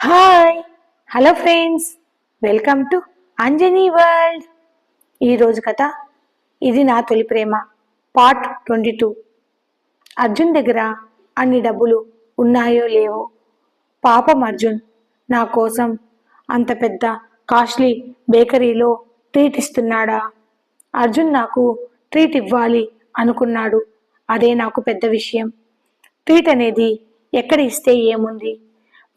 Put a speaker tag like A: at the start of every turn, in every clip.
A: Hi hello friends, welcome to Anjani world. ఈరోజు కథ ఇది నా తొలి ప్రేమ పార్ట్ 22. అర్జున్ దగ్గర అన్ని డబ్బులు ఉన్నాయో లేవో, పాపం అర్జున్ నా కోసం అంత పెద్ద కాస్ట్లీ బేకరీలో ట్రీట్ ఇస్తున్నాడా? అర్జున్ నాకు ట్రీట్ ఇవ్వాలి అనుకున్నాడు, అదే నాకు పెద్ద విషయం. ట్రీట్ అనేది ఎక్కడ ఇస్తే ఏముంది,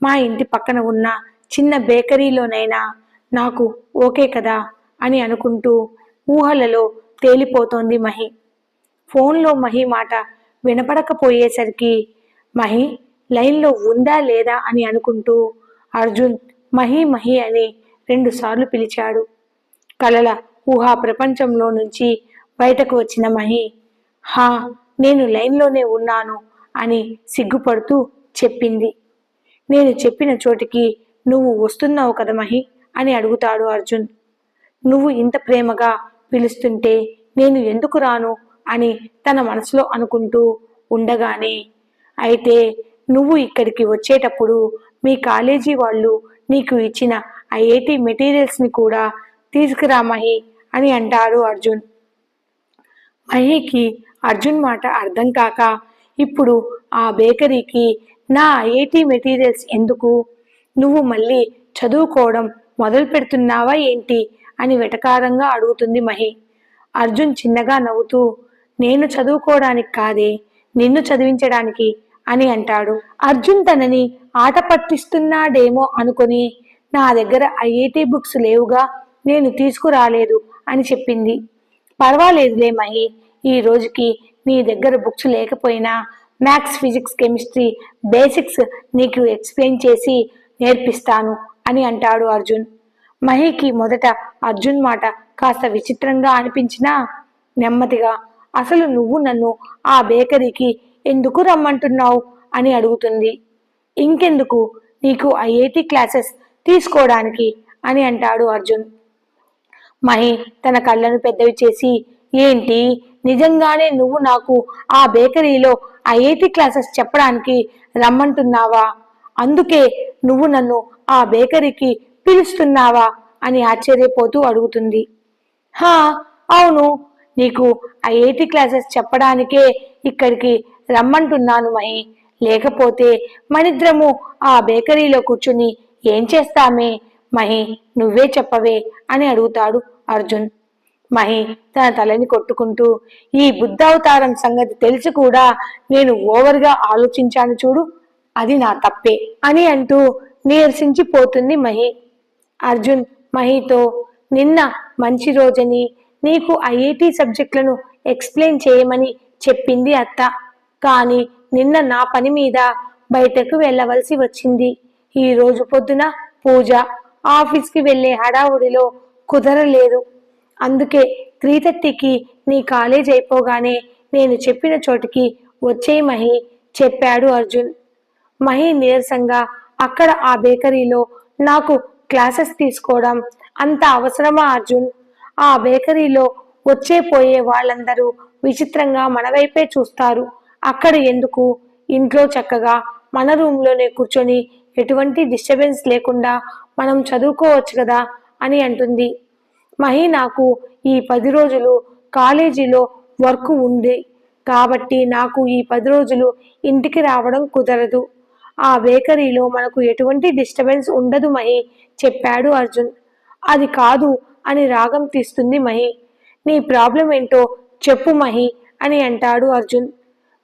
A: మా ఇంటి పక్కన ఉన్న చిన్న బేకరీలోనైనా నాకు ఓకే కదా అని అనుకుంటూ ఊహలలో తేలిపోతోంది మహి. ఫోన్లో మహి మాట వినపడకపోయేసరికి మహి లైన్లో ఉందా లేదా అని అనుకుంటూ అర్జున్ మహి మహి అని 2 సార్లు పిలిచాడు. కలల ఊహా ప్రపంచంలో నుంచి బయటకు వచ్చిన మహి, హా నేను లైన్లోనే ఉన్నాను అని సిగ్గుపడుతూ చెప్పింది. నేను చెప్పిన చోటికి నువ్వు వస్తున్నావు కదా మహి అని అడుగుతాడు అర్జున్. నువ్వు ఇంత ప్రేమగా పిలుస్తుంటే నేను ఎందుకు రాను అని తన మనసులో అనుకుంటూ ఉండగానే, అయితే నువ్వు ఇక్కడికి వచ్చేటప్పుడు మీ కాలేజీ వాళ్ళు నీకు ఇచ్చిన ఐఐటి మెటీరియల్స్ని కూడా తీసుకురా మహి అని అంటాడు అర్జున్. మహికి అర్జున్ మాట అర్థం కాక, ఇప్పుడు ఆ బేకరీకి నా ఐఐటి మెటీరియల్స్ ఎందుకు? నువ్వు మళ్ళీ చదువుకోవడం మొదలు పెడుతున్నావా ఏంటి అని వెటకారంగా అడుగుతుంది మహి. అర్జున్ చిన్నగా నవ్వుతూ, నేను చదువుకోవడానికి కాదే, నిన్ను చదివించడానికి అని అంటాడు. అర్జున్ తనని ఆట పట్టిస్తున్నాడేమో అనుకొని, నా దగ్గర ఐఐటి బుక్స్ లేవుగా, నేను తీసుకురాలేదు అని చెప్పింది. పర్వాలేదులే మహి, ఈ రోజుకి నీ దగ్గర బుక్స్ లేకపోయినా మ్యాథ్స్, ఫిజిక్స్, కెమిస్ట్రీ బేసిక్స్ నీకు ఎక్స్ప్లెయిన్ చేసి నేర్పిస్తాను అని అంటాడు అర్జున్. మహికి మొదట అర్జున్ మాట కాస్త విచిత్రంగా అనిపించినా నెమ్మదిగా, అసలు నువ్వు నన్ను ఆ బేకరీకి ఎందుకు రమ్మంటున్నావు అని అడుగుతుంది. ఇంకెందుకు, నీకు ఐఐటి క్లాసెస్ తీసుకోవడానికి అని అంటాడు అర్జున్. మహి తన కళ్ళను పెద్దవి చేసి, ఏంటి, నిజంగానే నువ్వు నాకు ఆ బేకరీలో ఐఐటి క్లాసెస్ చెప్పడానికి రమ్మంటున్నావా? అందుకే నువ్వు నన్ను ఆ బేకరీకి పిలుస్తున్నావా అని ఆశ్చర్యపోతూ అడుగుతుంది. హా అవును, నీకు ఐఐటి క్లాసెస్ చెప్పడానికే ఇక్కడికి రమ్మంటున్నాను మహి. లేకపోతే మనిద్దరము ఆ బేకరీలో కూర్చుని ఏం చేస్తామే మహి, నువ్వే చెప్పవే అని అడుగుతాడు అర్జున్. మహి తన తలని కొట్టుకుంటూ, ఈ బుద్ధావతారం సంగతి తెలిసి కూడా నేను ఓవర్గా ఆలోచించాను చూడు, అది నా తప్పే అని అంటూ నీరసించిపోతుంది మహి. అర్జున్ మహితో, నిన్న మంచి రోజని నీకు ఐఐటి సబ్జెక్టులను ఎక్స్ప్లెయిన్ చేయమని చెప్పింది అత్త, కానీ నిన్న నా పని మీద బయటకు వెళ్ళవలసి వచ్చింది. ఈ రోజు పొద్దున పూజ, ఆఫీస్కి వెళ్ళే హడావుడిలో కుదరలేదు. అందుకే 3:30కి నీ కాలేజ్ అయిపోగానే నేను చెప్పిన చోటికి వచ్చేయి మహి చెప్పాడు అర్జున్. మహి నీరసంగా, అక్కడ ఆ బేకరీలో నాకు క్లాసెస్ తీసుకోవడం అంత అవసరమా అర్జున్? ఆ బేకరీలో వచ్చే పోయే వాళ్ళందరూ విచిత్రంగా మన వైపే చూస్తారు. అక్కడ ఎందుకు, ఇంట్లో చక్కగా మన రూమ్లోనే కూర్చొని ఎటువంటి డిస్టర్బెన్స్ లేకుండా మనం చదువుకోవచ్చు కదా అని అంటుంది. మహి, నాకు ఈ 10 రోజులు కాలేజీలో వర్క్ ఉంది కాబట్టి నాకు ఈ 10 రోజులు ఇంటికి రావడం కుదరదు. ఆ బేకరీలో మనకు ఎటువంటి డిస్టర్బెన్స్ ఉండదు మహి చెప్పాడు అర్జున్. అది కాదు అని రాగం తీస్తుంది మహి. నీ ప్రాబ్లం ఏంటో చెప్పు మహి అని అంటాడు అర్జున్.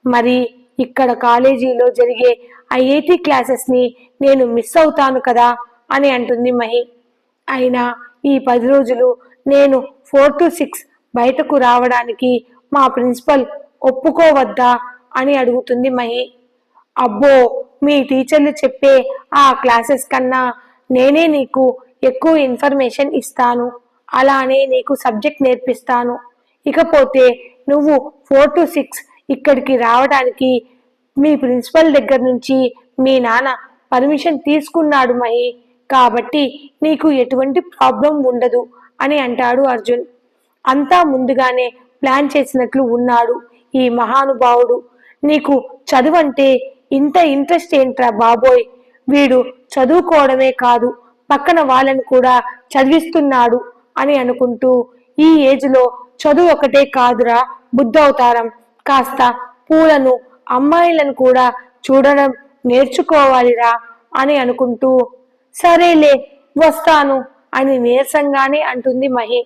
A: మరి ఇక్కడ కాలేజీలో జరిగే ఐఐటి క్లాసెస్ని నేను మిస్ అవుతాను కదా అని అంటుంది మహి. అయినా ఈ 10 రోజులు నేను 4 to 6 బయటకు రావడానికి మా ప్రిన్సిపల్ ఒప్పుకోవద్దా అని అడుగుతుంది మహి. అబ్బో, మీ టీచర్లు చెప్పే ఆ క్లాసెస్ కన్నా నేనే నీకు ఎక్కువ ఇన్ఫర్మేషన్ ఇస్తాను, అలానే నీకు సబ్జెక్ట్ నేర్పిస్తాను. ఇకపోతే నువ్వు 4 to 6 ఇక్కడికి రావడానికి మీ ప్రిన్సిపల్ దగ్గర నుంచి మీ నాన్న పర్మిషన్ తీసుకున్నాడు మహి, కాబట్టి నీకు ఎటువంటి ప్రాబ్లం ఉండదు అని అంటాడు అర్జున్. అంతా ముందుగానే ప్లాన్ చేసినట్లు ఉన్నాడు ఈ మహానుభావుడు. నీకు చదువంటే ఇంత ఇంట్రెస్ట్ ఏంట్రా బాబోయ్, వీడు చదువుకోవడమే కాదు పక్కన వాళ్ళని కూడా చదివిస్తున్నాడు అని అనుకుంటూ, ఈ ఏజ్లో చదువు ఒకటే కాదురా బుద్ధవతారం, కాస్త పూలను అమ్మాయిలను కూడా చూడడం నేర్చుకోవాలిరా అని అనుకుంటూ, సరేలే వస్తాను అని నీరసంగానే అంటుంది మహి.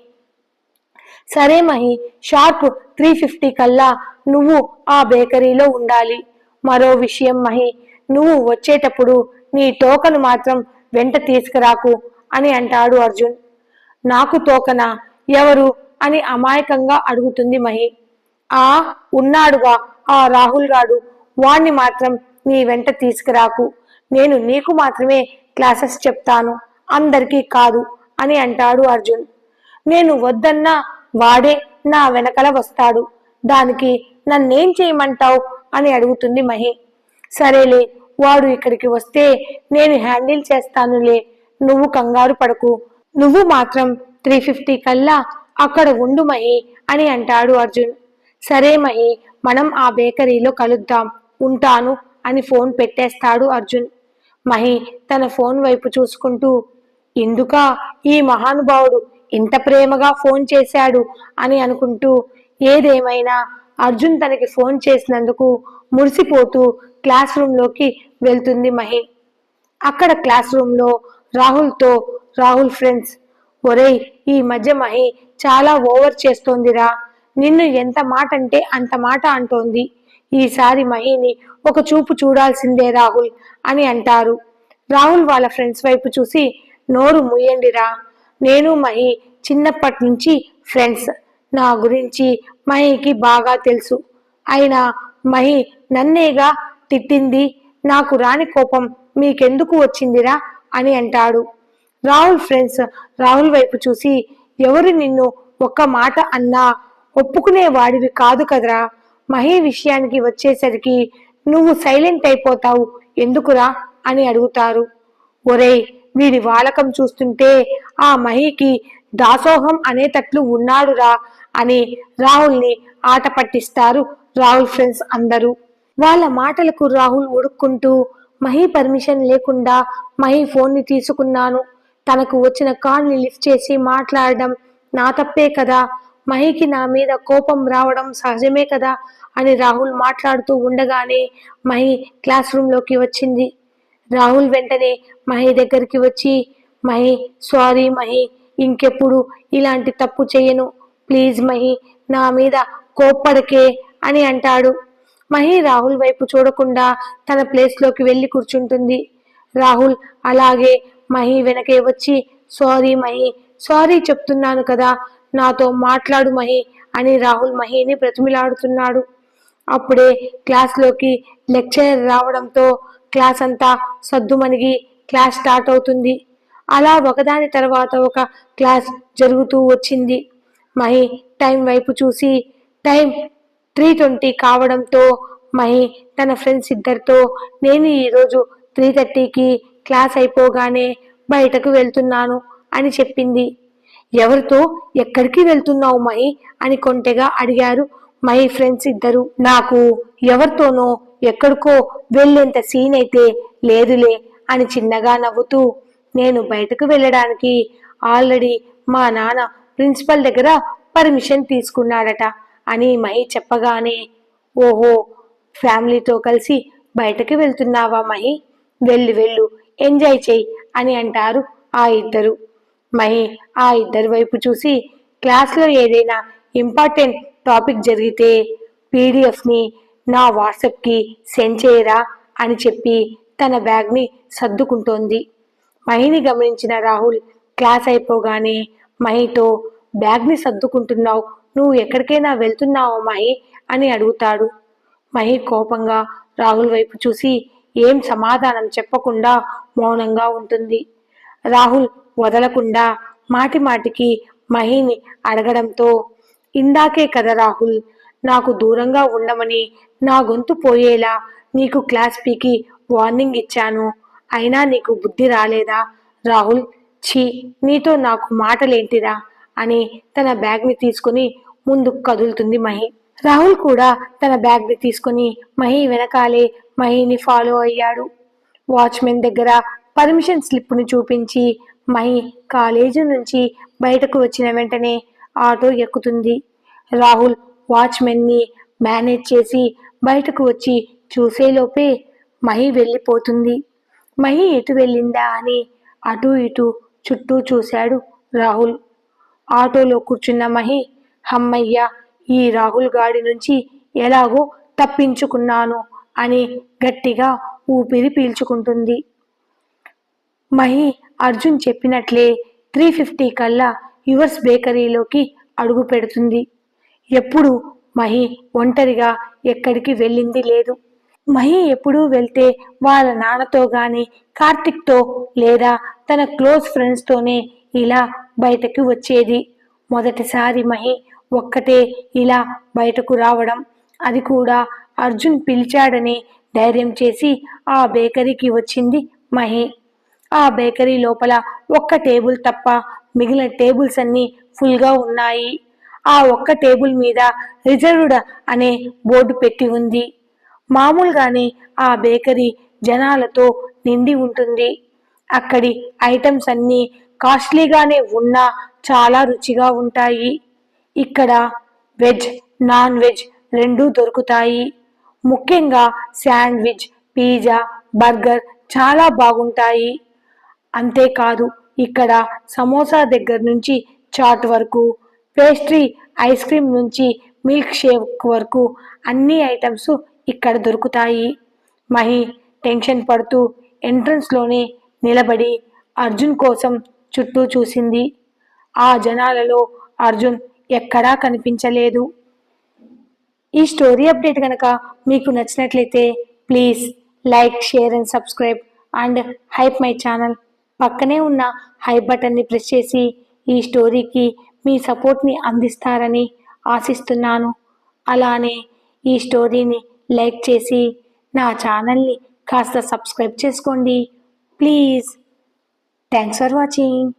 A: సరే మహి, షార్ప్ 3:50 కల్లా నువ్వు ఆ బేకరీలో ఉండాలి. మరో విషయం మహి, నువ్వు వచ్చేటప్పుడు నీ టోకను మాత్రం వెంట తీసుకురాకు అని అంటాడు అర్జున్. నాకు టోకనా? ఎవరు అని అమాయకంగా అడుగుతుంది మహి. ఆ ఉన్నాడుగా ఆ రాహుల్ గాడు, వాణ్ణి మాత్రం నీ వెంట తీసుకురాకు. నేను నీకు మాత్రమే క్లాసెస్ చెప్తాను, అందరికీ కాదు అని అంటాడు అర్జున్. నేను వద్దన్నా వాడే నా వెనకల వస్తాడు, దానికి నన్నేం చేయమంటావు అని అడుగుతుంది మహి. సరేలే, వాడు ఇక్కడికి వస్తే నేను హ్యాండిల్ చేస్తానులే, నువ్వు కంగారు పడకు. నువ్వు మాత్రం 3:50 కల్లా అక్కడ ఉండు మహి అని అంటాడు అర్జున్. సరే మహి, మనం ఆ బేకరీలో కలుద్దాం, ఉంటాను అని ఫోన్ పెట్టేస్తాడు అర్జున్. మహి తన ఫోన్ వైపు చూసుకుంటూ, ఎందుకా ఈ మహానుభావుడు ఇంత ప్రేమగా ఫోన్ చేశాడు అని అనుకుంటూ, ఏదేమైనా అర్జున్ తనకి ఫోన్ చేసినందుకు మురిసిపోతూ క్లాస్ రూమ్లోకి వెళ్తుంది మహి. అక్కడ క్లాస్ రూమ్లో రాహుల్తో రాహుల్ ఫ్రెండ్స్, ఒరేయ్ ఈ మధ్య మహి చాలా ఓవర్ చేస్తోందిరా, నిన్ను ఎంత మాట అంటే అంత మాట అంటోంది, ఈసారి మహిని ఒక చూపు చూడాల్సిందే రాహుల్ అని అంటారు. రాహుల్ వాళ్ళ ఫ్రెండ్స్ వైపు చూసి, నోరు ముయ్యండిరా, నేను మహి చిన్నప్పటి నుంచి ఫ్రెండ్స్, నా గురించి మహికి బాగా తెలుసు, అయినా మహి నన్నేగా తిట్టింది, నాకు రాని కోపం మీకెందుకు వచ్చిందిరా అని అంటాడు. రాహుల్ ఫ్రెండ్స్ రాహుల్ వైపు చూసి, ఎవరు నిన్ను ఒక్క మాట అన్నా ఒప్పుకునే వాడివి కాదు కదరా, మహి విషయానికి వచ్చేసరికి నువ్వు సైలెంట్ అయిపోతావు ఎందుకురా అని అడుగుతారు. ఒరేయ్ వీడి వాలకం చూస్తుంటే ఆ మహికి దాసోహం అనేటట్లు ఉన్నాడురా అని రాహుల్ని ఆట పట్టిస్తారు రాహుల్ ఫ్రెండ్స్ అందరూ. వాళ్ళ మాటలకు రాహుల్ ఉడుక్కుంటూ, మహి పర్మిషన్ లేకుండా మహి ఫోన్ని తీసుకున్నాను, తనకు వచ్చిన కాల్ని లిఫ్ట్ చేసి మాట్లాడడం నా తప్పే కదా, మహికి నా మీద కోపం రావడం సహజమే కదా అని రాహుల్ మాట్లాడుతూ ఉండగానే మహి క్లాస్ రూమ్లోకి వచ్చింది. రాహుల్ వెంటనే మహి దగ్గరికి వచ్చి, మహి సారీ మహి, ఇంకెప్పుడు ఇలాంటి తప్పు చేయను, ప్లీజ్ మహి నా మీద కోప్పడకే అని అంటాడు. మహి రాహుల్ వైపు చూడకుండా తన ప్లేస్లోకి వెళ్ళి కూర్చుంటుంది. రాహుల్ అలాగే మహి వెనకే వచ్చి, సారీ మహి, సారీ చెప్తున్నాను కదా, నాతో మాట్లాడు మహి అని రాహుల్ మహిని బ్రతిమిలాడుతున్నాడు. అప్పుడే క్లాస్లోకి లెక్చరర్ రావడంతో క్లాస్ అంతా సద్దుమణిగి క్లాస్ స్టార్ట్ అవుతుంది. అలా ఒకదాని తర్వాత ఒక క్లాస్ జరుగుతూ వచ్చింది. మహి టైం వైపు చూసి టైం 3:20 కావడంతో మహి తన ఫ్రెండ్స్ ఇద్దరితో, నేను ఈరోజు 3:30కి క్లాస్ అయిపోగానే బయటకు వెళ్తున్నాను అని చెప్పింది. ఎవరితో ఎక్కడికి వెళ్తున్నావు మహి అని కొంటెగా అడిగారు మహి ఫ్రెండ్స్ ఇద్దరు. నాకు ఎవరితోనో ఎక్కడికో వెళ్ళేంత సీన్ అయితే లేదులే అని చిన్నగా నవ్వుతూ, నేను బయటకు వెళ్ళడానికి ఆల్రెడీ మా నాన్న ప్రిన్సిపల్ దగ్గర పర్మిషన్ తీసుకున్నాడట అని మహి చెప్పగానే, ఓహో ఫ్యామిలీతో కలిసి బయటకు వెళ్తున్నావా మహి, వెళ్ళు వెళ్ళు ఎంజాయ్ చెయ్యి అని అంటారు ఆ ఇద్దరు. మహి ఆ ఇద్దరి వైపు చూసి, క్లాస్లో ఏదైనా ఇంపార్టెంట్ టాపిక్ జరిగితే పీడిఎఫ్ని నా వాట్సాప్కి సెండ్ చేయరా అని చెప్పి తన బ్యాగ్ని సర్దుకుంటోంది. మహిని గమనించిన రాహుల్ క్లాస్ అయిపోగానే మహితో, బ్యాగ్ని సర్దుకుంటున్నావు, నువ్వు ఎక్కడికైనా వెళ్తున్నావు మహి అని అడుగుతాడు. మహి కోపంగా రాహుల్ వైపు చూసి ఏం సమాధానం చెప్పకుండా మౌనంగా ఉంటుంది. రాహుల్ వదలకుండా మాటి మాటికి మహిని అడగడంతో, ఇందాకే కదా రాహుల్ నాకు దూరంగా ఉండమని నా గొంతు పోయేలా నీకు క్లాస్ పీకి వార్నింగ్ ఇచ్చాను, అయినా నీకు బుద్ధి రాలేదా రాహుల్, ఛీ నీతో నాకు మాటలేంటిరా అని తన బ్యాగ్ని తీసుకుని ముందుకు కదులుతుంది మహి. రాహుల్ కూడా తన బ్యాగ్ని తీసుకుని మహి వెనకాలే మహిని ఫాలో అయ్యాడు. వాచ్మెన్ దగ్గర పర్మిషన్ స్లిప్ను చూపించి మహి కాలేజీ నుంచి బయటకు వచ్చిన వెంటనే ఆటో ఎక్కుతుంది. రాహుల్ వాచ్మెన్ని మేనేజ్ చేసి బయటకు వచ్చి చూసేలోపే మహి వెళ్ళిపోతుంది. మహి ఎటు వెళ్ళిందా అని అటు ఇటు చుట్టూ చూశాడు రాహుల్. ఆటోలో కూర్చున్న మహి, హమ్మయ్య, ఈ రాహుల్ గాడి నుంచి ఎలాగో తప్పించుకున్నాను అని గట్టిగా ఊపిరి పీల్చుకుంటుంది. మహి అర్జున్ చెప్పినట్లే 3:50 కల్లా యువర్స్ బేకరీలోకి అడుగు పెడుతుంది. ఎప్పుడు మహి ఒంటరిగా ఎక్కడికి వెళ్ళింది లేదు. మహి ఎప్పుడూ వెళ్తే వాళ్ళ నాన్నతో గాని, కార్తిక్తో లేదా తన క్లోజ్ ఫ్రెండ్స్తోనే ఇలా బయటకు వచ్చేది. మొదటిసారి మహి ఒక్కటే ఇలా బయటకు రావడం, అది కూడా అర్జున్ పిలిచాడని ధైర్యం చేసి ఆ బేకరీకి వచ్చింది మహి. ఆ బేకరీ లోపల ఒక్క టేబుల్ తప్ప మిగిలిన టేబుల్స్ అన్నీ ఫుల్గా ఉన్నాయి. ఆ ఒక్క టేబుల్ మీద రిజర్వ్డ్ అనే బోర్డు పెట్టి ఉంది. మామూలుగానే ఆ బేకరీ జనాలతో నిండి ఉంటుంది. అక్కడి ఐటమ్స్ అన్నీ కాస్ట్లీగానే ఉన్నా చాలా రుచిగా ఉంటాయి. ఇక్కడ వెజ్, నాన్ వెజ్ రెండూ దొరుకుతాయి. ముఖ్యంగా శాండ్విచ్, పిజ్జా, బర్గర్ చాలా బాగుంటాయి. అంతేకాదు ఇక్కడ సమోసా దగ్గర నుంచి చాట్ వరకు, పేస్ట్రీ, ఐస్ క్రీమ్ నుంచి మిల్క్ షేక్ వరకు అన్ని ఐటమ్స్ ఇక్కడ దొరుకుతాయి. మహి టెన్షన్ పడుతూ ఎంట్రన్స్లోనే నిలబడి అర్జున్ కోసం చుట్టూ చూసింది. ఆ జనాలలో అర్జున్ ఎక్కడా కనిపించలేదు. ఈ స్టోరీ అప్డేట్ కనుక మీకు నచ్చినట్లయితే please like, share and subscribe and hype my channel. పక్కనే ఉన్న హైప్ బటన్ని ప్రెస్ చేసి ఈ స్టోరీకి మీ సపోర్ట్ని అందిస్తారని ఆశిస్తున్నాను. అలానే ఈ స్టోరీని లైక్ చేసి నా ఛానల్ని కాస్త సబ్స్క్రైబ్ చేసుకోండి ప్లీజ్. Thanks for watching.